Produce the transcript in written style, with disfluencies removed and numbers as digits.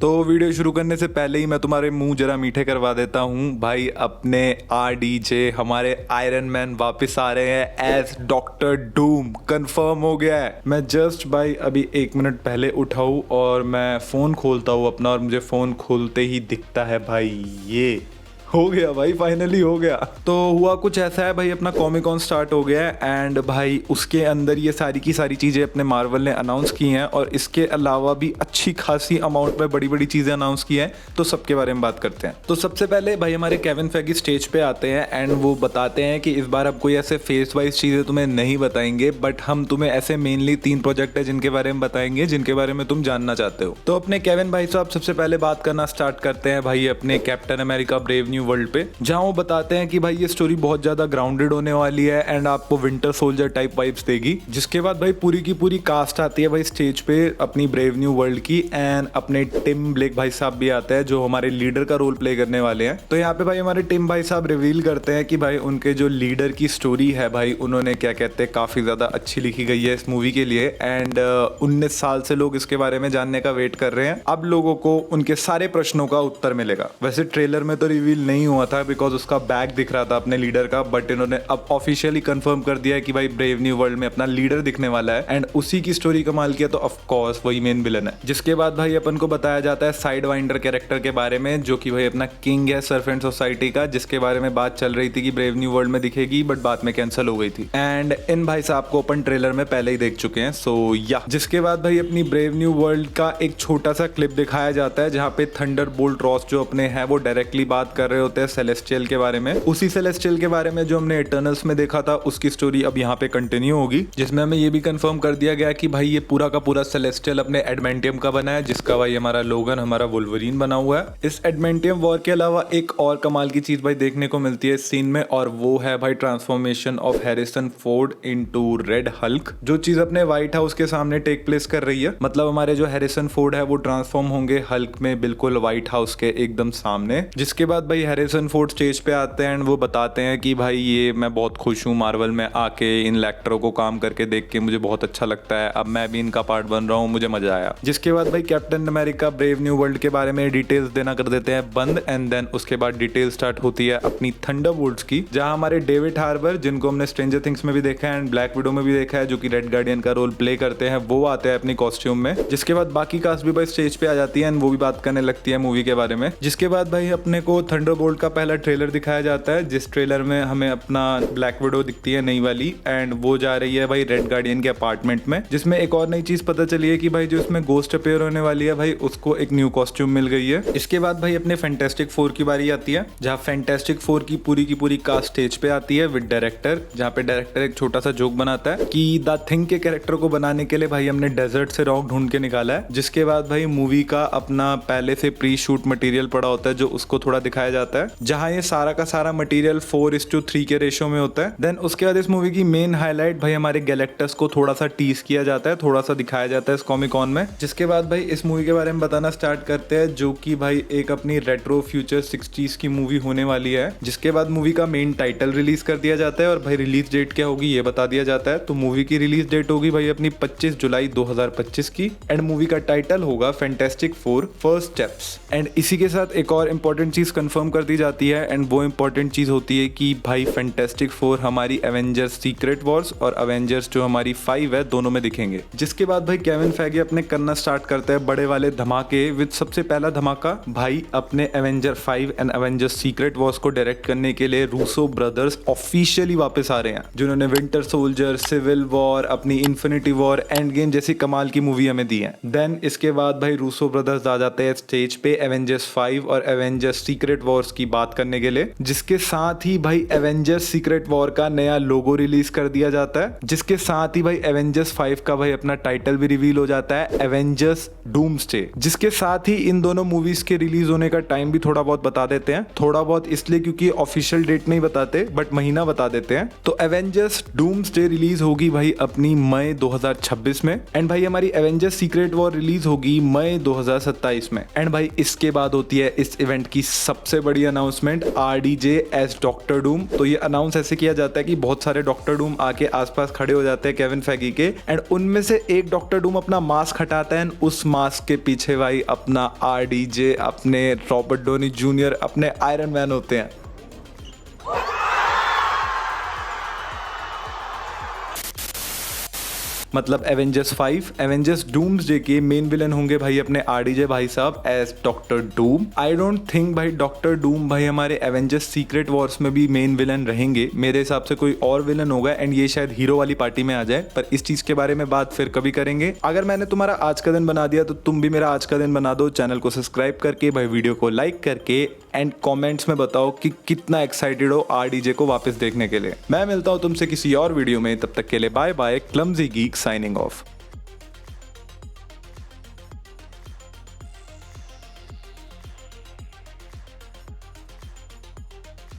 तो वीडियो शुरू करने से पहले ही मैं तुम्हारे मुंह जरा मीठे करवा देता हूँ भाई। अपने RDJ हमारे आयरन मैन वापस आ रहे हैं एज डॉक्टर डूम। कंफर्म हो गया है। मैं जस्ट भाई अभी 1 मिनट पहले उठाऊँ और मैं फ़ोन खोलता हूँ अपना, और मुझे फ़ोन खोलते ही दिखता है भाई ये हो गया भाई, फाइनली हो गया। तो हुआ कुछ ऐसा है भाई, अपना कॉमिक कॉन स्टार्ट हो गया है एंड भाई उसके अंदर ये सारी की सारी चीज़ें अपने मार्वल ने अनाउंस की हैं, और इसके अलावा भी अच्छी खासी अमाउंट में बड़ी बड़ी चीज़ें अनाउंस की हैं। तो सबके बारे में बात करते हैं। तो सबसे पहले भाई हमारे केविन फेगी स्टेज पे आते हैं एंड वो बताते हैं कि इस बार अब कोई ऐसे फेस वाइज चीज़ें तुम्हें नहीं बताएंगे, बट हम तुम्हें ऐसे मेनली 3 प्रोजेक्ट है जिनके बारे में बताएंगे, जिनके बारे में तुम जानना चाहते हो। तो अपने केविन भाई साहब सबसे पहले बात करना स्टार्ट करते हैं भाई अपने captain America brave new world पे, जहां वो बताते हैं कि भाई ये स्टोरी बहुत ज्यादा ग्राउंडेड होने वाली है एंड आपको विंटर सोल्जर टाइप वाइब्स देगी। जिसके बाद भाई पूरी की पूरी कास्ट आती है भाई स्टेज पे अपनी ब्रेव न्यू वर्ल्ड की, एंड अपने टिम ब्लेक भाई साहब भी आते हैं जो हमारे लीडर का रोल प्ले करने वाले हैं। तो यहाँ पे भाई हमारे टिम भाई साहब रिवील करते हैं कि भाई उनके जो लीडर की स्टोरी है भाई, उन्होंने क्या कहते हैं काफी ज्यादा अच्छी लिखी गई है इस मूवी के लिए, एंड 19 साल से लोग इसके बारे में जानने का वेट कर रहे हैं। अब लोगों को उनके सारे प्रश्नों का उत्तर मिलेगा। वैसे ट्रेलर में तो रिवील नहीं हुआ था बिकॉज उसका बैग दिख रहा था अपने लीडर का, बट इन्होंने अब ऑफिशियली कंफर्म कर दिया है कि भाई ब्रेव न्यू वर्ल्ड में अपना लीडर दिखने वाला है एंड उसी की स्टोरी कमाल किया तो ऑफ कोर्स वही मेन विलन है। जिसके बाद भाई अपन को बताया जाता है साइड वाइंडर कैरेक्टर के बारे में, जो कि भाई अपना किंग है सर्फेंट सोसाइटी का, जिसके बारे में बात चल रही थी कि ब्रेव न्यू वर्ल्ड में दिखेगी बट बाद में कैंसिल हो गई थी। एंड इन भाई साहब को अपन ट्रेलर में पहले ही देख चुके हैं। सो या जिसके बाद भाई अपनी ब्रेव न्यू वर्ल्ड का एक छोटा सा क्लिप दिखाया जाता है जहाँ पे थंडरबोल्ट रॉस जो अपने हैं वो डायरेक्टली बात कर रहे होते हैं सेलेस्टियल के बारे में, उसी सेलेस्टियल के बारे में जो हमने इटर्नल्स में देखा था उसकी स्टोरी अब यहाँ पे कंटिन्यू होगी। जिसमें हमें ये भी कंफर्म कर दिया गया कि भाई ये पूरा का पूरा सेलेस्टियल अपने एडमेंटियम का बना है, जिसका भाई हमारा लोगन हमारा वुल्वरीन बना हुआ है। इस एडमेंटियम वॉर के अलावा एक और कमाल की चीज भाई देखने को मिलती है इस सीन में, और वो है भाई transformation of Harrison Ford into red Hulk, जो चीज अपने व्हाइट हाउस के सामने टेक प्लेस कर रही है। मतलब हमारे जो हैरिसन फोर्ड है वो ट्रांसफॉर्म होंगे हल्क में बिल्कुल व्हाइट हाउस के एकदम सामने। जिसके बाद भाई हैरिसन फोर्ड स्टेज पे आते हैं एंड वो बताते हैं कि भाई ये मैं बहुत खुश हूँ मार्वल में आके, इन एक्टरों को काम करके देख के मुझे बहुत अच्छा लगता है, अब मैं भी इनका पार्ट बन रहा हूँ, मुझे मजा आया। जिसके बाद भाई captain America brave new world के बारे में डिटेल्स देना कर देते हैं बंद, एंड देन उसके बाद डिटेल स्टार्ट होती है अपनी थंडरबोल्ट्स की, जहां हमारे डेविड हार्बर, जिनको हमने स्ट्रेंजर थिंग्स में भी देखा है एंड ब्लैक विडो में भी देखा है, जो कि रेड गार्डियन का रोल प्ले करते हैं, वो आते हैं अपनी कॉस्ट्यूम में। जिसके बाद बाकी कास्ट भी भाई स्टेज पे आ जाती है एंड वो भी बात करने लगती है मूवी के बारे में। जिसके बाद भाई अपने को थंडरबोल्ट का पहला ट्रेलर दिखाया जाता है, जिस ट्रेलर में हमें अपना ब्लैक विडो दिखती है नई वाली, एंड वो जा रही है भाई रेड गार्डियन के अपार्टमेंट में। जिसमें एक और नई चीज पता चली है कि भाई जो इसमें गोस्ट अपेयर होने वाली है भाई उसको एक न्यू कॉस्ट्यूम मिल गई है। इसके बाद भाई अपने फैंटास्टिक 4 की बारी आती है, जहाँ फैंटास्टिक 4 की पूरी कास्ट स्टेज पे आती है विद डायरेक्टर, जहाँ पे डायरेक्टर एक छोटा सा जोक बनाता है कि द थिंग के कैरेक्टर को बनाने के लिए भाई हमने डेजर्ट से रॉक ढूंढ के निकाला है। जिसके बाद भाई मूवी का अपना पहले से प्री शूट मटेरियल पड़ा होता है जो उसको थोड़ा दिखाया जाता है, जहाँ ये सारा का सारा मटेरियल 4:3 के रेशो में होता है। देन उसके बाद इस मूवी की मेन हाईलाइट भाई हमारे गैलेक्टस को थोड़ा सा टीज किया जाता है, थोड़ा सा दिखाया जाता है इस कॉमिक कॉन में। जिसके बाद भाई इस मूवी के बारे में बताना स्टार्ट करते हैं, जो कि भाई एक अपनी रेट्रो फ्यूचर 60s की मूवी होने वाली है। जिसके बाद मूवी का मेन टाइटल रिलीज कर दिया जाता है और भाई रिलीज डेट क्या होगी ये बता दिया जाता है। तो मूवी की रिलीज डेट होगी भाई अपनी 25 जुलाई 2025 की, एंड मूवी का टाइटल होगा फैंटास्टिक 4 फर्स्ट स्टेप्स। एंड इसी के साथ एक और इंपॉर्टेंट चीज कंफर्म कर दी जाती है, एंड वो इंपॉर्टेंट चीज होती है कि भाई फैंटास्टिक 4 हमारी एवेंजर्स सीक्रेट वॉर्स और एवेंजर्स जो हमारी 5 है दोनों में दिखेंगे। जिसके बाद भाई केविन फेगी अपने करना स्टार्ट करते हैं बड़े वाले धमाके विद सबसे पहला धमाका भाई अपने Avenger 5 and Avengers secret Wars को डायरेक्ट करने के लिए रूसो ब्रदर्स ऑफिशियली वापस आ रहे हैं, जिन्होंने विंटर सोल्जर, सिविल वॉर, अपनी इन्फिनिटी वॉर, एंड गेम जैसी कमाल की मूवी हमें दी है। देन इसके बाद भाई रूसो ब्रदर्स आ जाते हैं स्टेज पे एवेंजर्स 5 और एवेंजर्स सीक्रेट वॉर्स की बात करने के लिए, जिसके साथ ही भाई एवेंजर्स सीक्रेट वॉर का नया लोगो रिलीज कर दिया जाता है। जिसके साथ ही भाई एवेंजर्स 5 का भाई अपना टाइटल भी रिवील हो जाता है, एवेंजर्स डूम्सडे। जिसके साथ ही इन दोनों मूवीज के रिलीज होने का टाइम भी थोड़ा बहुत बता देते हैं, थोड़ा बहुत इसलिए क्योंकि ऑफिशियल डेट नहीं बताते बट महीना बता देते हैं। तो एवेंजर्स डूम्सडे रिलीज होगी भाई अपनी मई 2026 में, एंड भाई हमारी एवेंजर्स सीक्रेट वॉर रिलीज होगी मई 2027 में। एंड भाई इसके बाद होती है इस इवेंट की सबसे बड़ी announcement, RDJ as Doctor Doom. तो ये अनाउंस ऐसे किया जाता है कि बहुत सारे डॉक्टर डूम आके आसपास खड़े हो जाते हैं केविन फैगी के, एंड उनमें से एक डॉक्टर डूम अपना मास्क हटाता है, उस मास्क के पीछे भाई अपना RDJ, अपने रॉबर्ट डोनी जूनियर, अपने आयरन मैन होते हैं। मतलब एवेंजर्स 5, एवेंजर्स डूम्सडे के मेन विलन होंगे भाई अपने RDJ भाई साहब as Doctor Doom. I don't think भाई डॉक्टर डूम भाई हमारे एवेंजर्स सीक्रेट वॉर्स में भी मेन विलन रहेंगे, मेरे हिसाब से कोई और विलन होगा, एंड ये शायद हीरो वाली पार्टी में आ जाए, पर इस चीज के बारे में बात फिर कभी करेंगे। अगर मैंने तुम्हारा आज का दिन बना दिया तो तुम भी मेरा आज का दिन बना दो, चैनल को सब्सक्राइब करके भाई, वीडियो को लाइक करके, एंड कमेंट्स में बताओ कि कितना एक्साइटेड हो RDJ को वापस देखने के लिए। मैं मिलता हूं तुमसे किसी और वीडियो में, तब तक के लिए bye bye. Clumsy Geek signing of.